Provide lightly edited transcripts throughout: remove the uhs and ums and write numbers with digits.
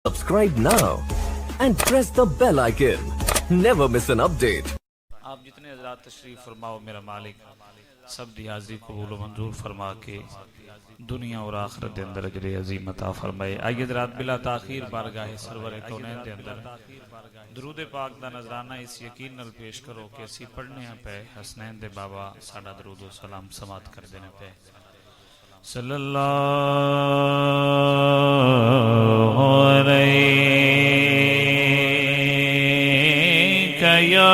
Subscribe now and press the bell icon. Never miss an update. آپ جتنے حضرات تشریف فرماؤ میرا مالک سب دی حاضری قبول و منظور فرما کے دنیا اور آخرت دے اندر اجر عظیم عطا فرمائے۔ آئیے حضرات بلا تاخیر بارگاہ سرور کونین دے اندر درود پاک دا نظرانہ اس یقین نال پیش کرو کہ اسی پڑھنے ہیں پہ حسنین دے بابا ساڑا درود و سلام سماعت کر دینے پہ۔ صلی اللہ علیہ یا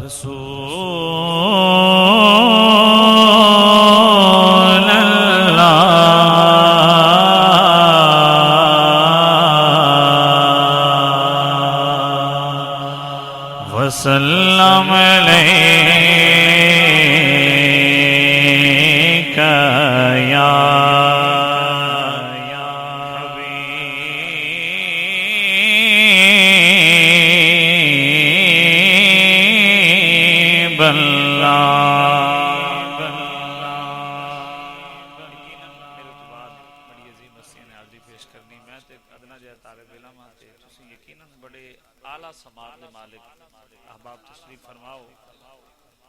رسول اللہ وسلم علیک یا حبیب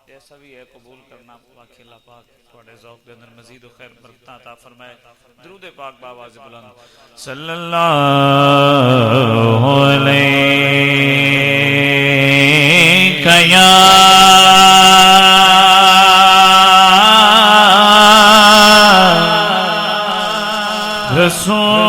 جیسا بھی ہے قبول کرنا واقعی اللہ پاک تھوڑے ذوق دے اندر مزید و خیر برکتہ عطا فرمائے۔ درود پاک بآواز بلند صلی اللہ علیہ یا رسول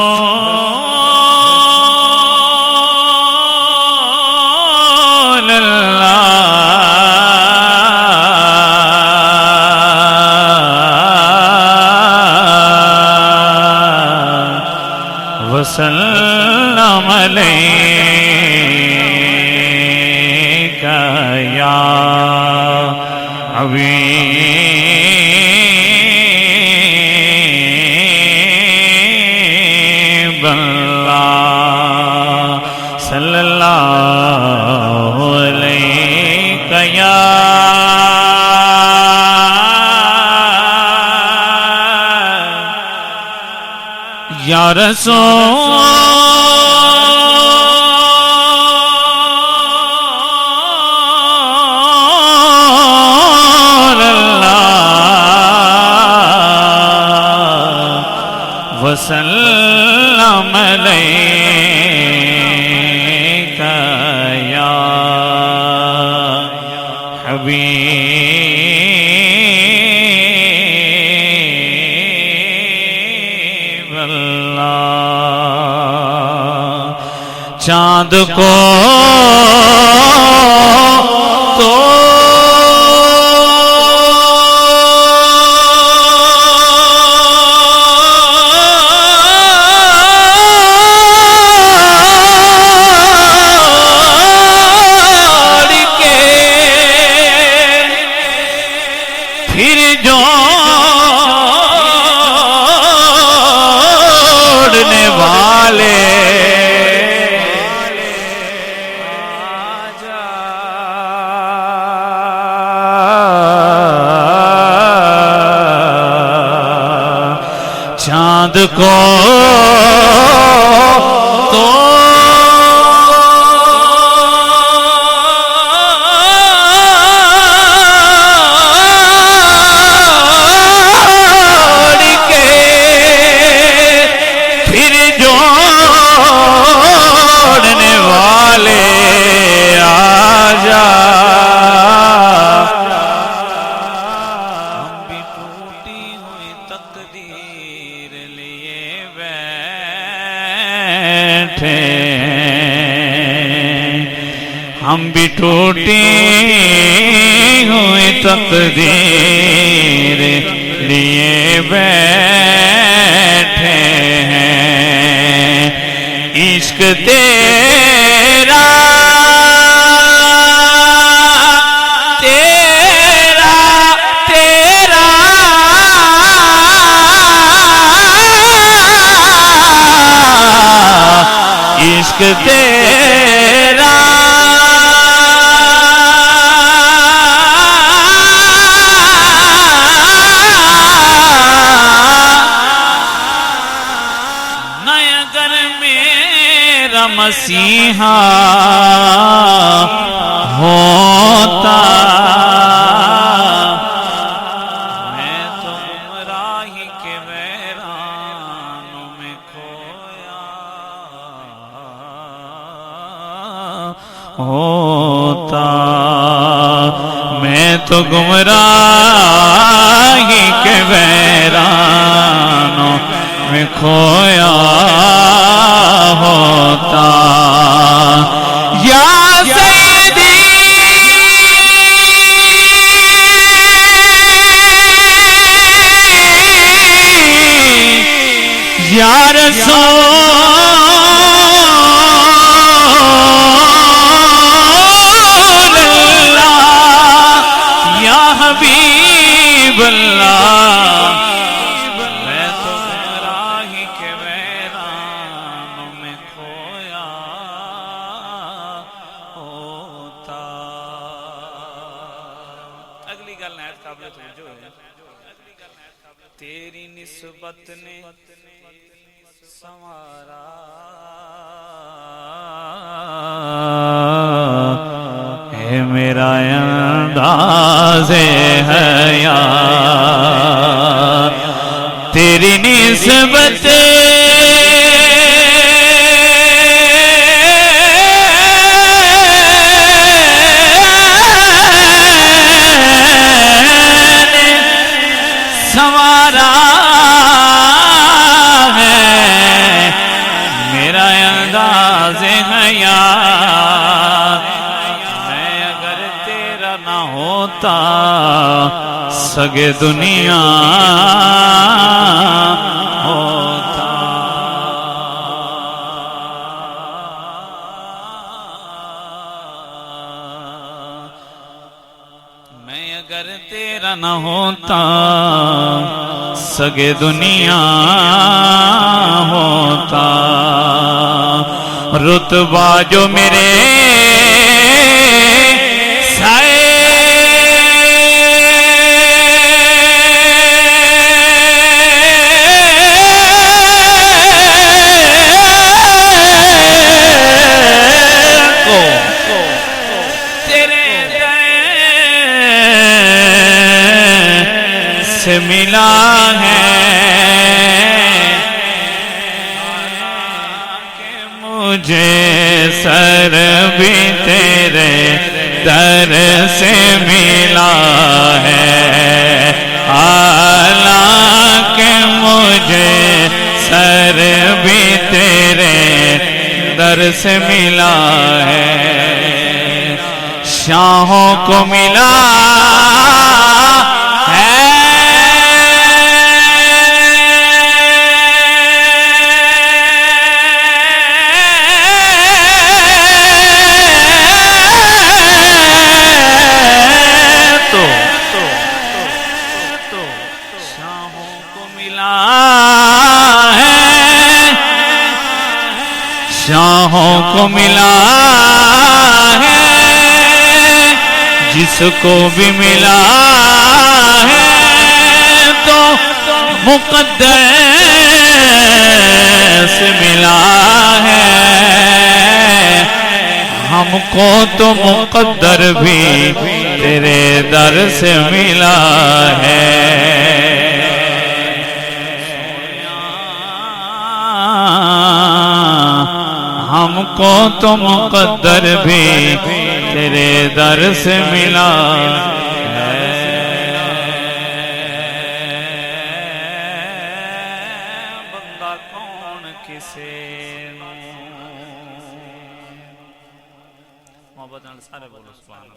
وسلم علیک یا حبیب اللہ صلی اللہ علیک یا رسول اللہ وسلم علیک یا حبیب اللہ۔ چاند کو تو پھر جوڑنے والے چاند کو تو ہم بھی ٹوٹی ہوئی تقدیر لیے بیٹھے ہیں۔ عشق تیرا تیرا تیرا عشق تیرا مسیحا ہوتا میں تو گمراہی کے ویرانوں میں کھویا ہوتا میں تو گمراہی کے ویرانوں میں کھویا ہوتا یا سیدی یا رسول اللہ یا حبیب اللہ میں تو گمراہی کے ویرانوں میں کھویا ہوتا. اگلی گل نہایت قابل توجہ ہے. تیری نسبت نے سنوارا ہے میرا انداز حیات تیری نسبت سنوارا ہے میرا انداز حیات میں اگر تیرا نہ ہوتا سگے دنیا ہوتا. میں اگر تیرا نہ ہوتا سگے دنیا ہوتا. رتبہ جو میرے سائے سے ملا ہے کہ مجھے سر بھی تیرے در سے ملا ہے حالانکہ مجھے سر بھی تیرے در سے ملا ہے. شاہوں کو ملا شاہوں کو ملا ہے جس کو بھی ملا ہے تو مقدس ملا ہے. ہم کو تو مقدر بھی تیرے در سے ملا ہے. ہم کو تو مقدر بھی تیرے در سے ملا ہے. بندہ کون کسے محبت نال سارے بولو سبحان اللہ.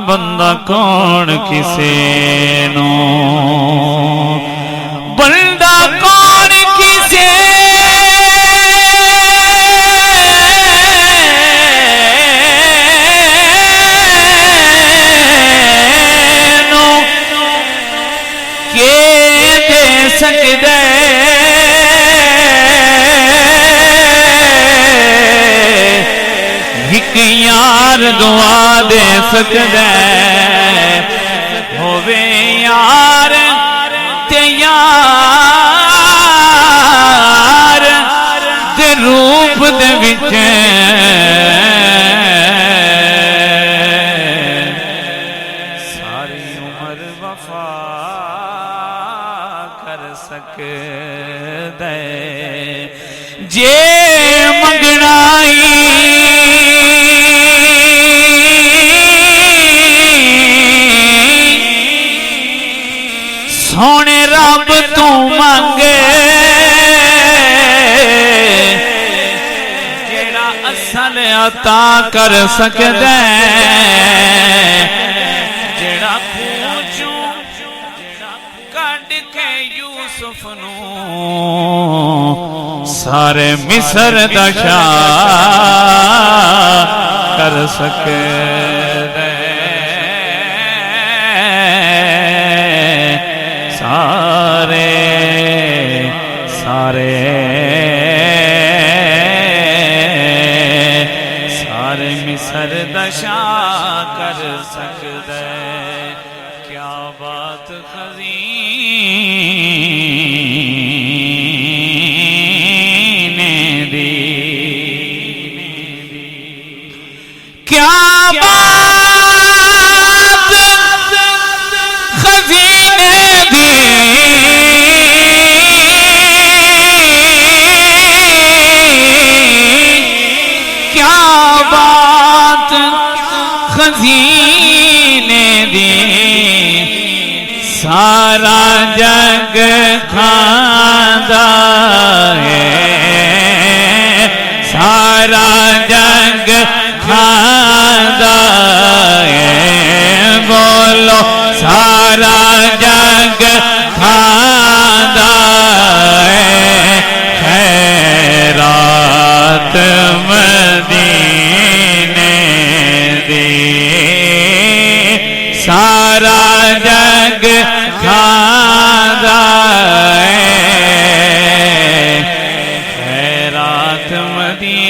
بندہ کون کسے نو بندہ کون کسے نو کہ دے سکدے ایک یار دعا دے سکدے ہووے یار تے یار یار دے روپ دے وچ ساری عمر وفا کر سکدے جے منگنائی سونے رب تو مانگے جیڑا اصل عطا کر سکدے جیڑا پوچھوں کڈ کے یوسف نو سارے مصر دا شاہ کر سکدے سارے مصر دا شاہ کر سکدے کیا بات خزینے دی کیا بات خزینے دی خزینے دی سارا جگ کھاندا ہے سارا جگ کھاندا ہے بولو سارا جگ کھاندا ہے خیرات سارا جگ کھاندا ہے خیرات مدینے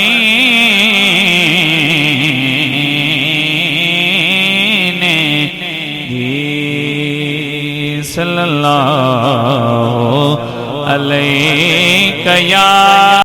دی صلی اللہ علیہ یا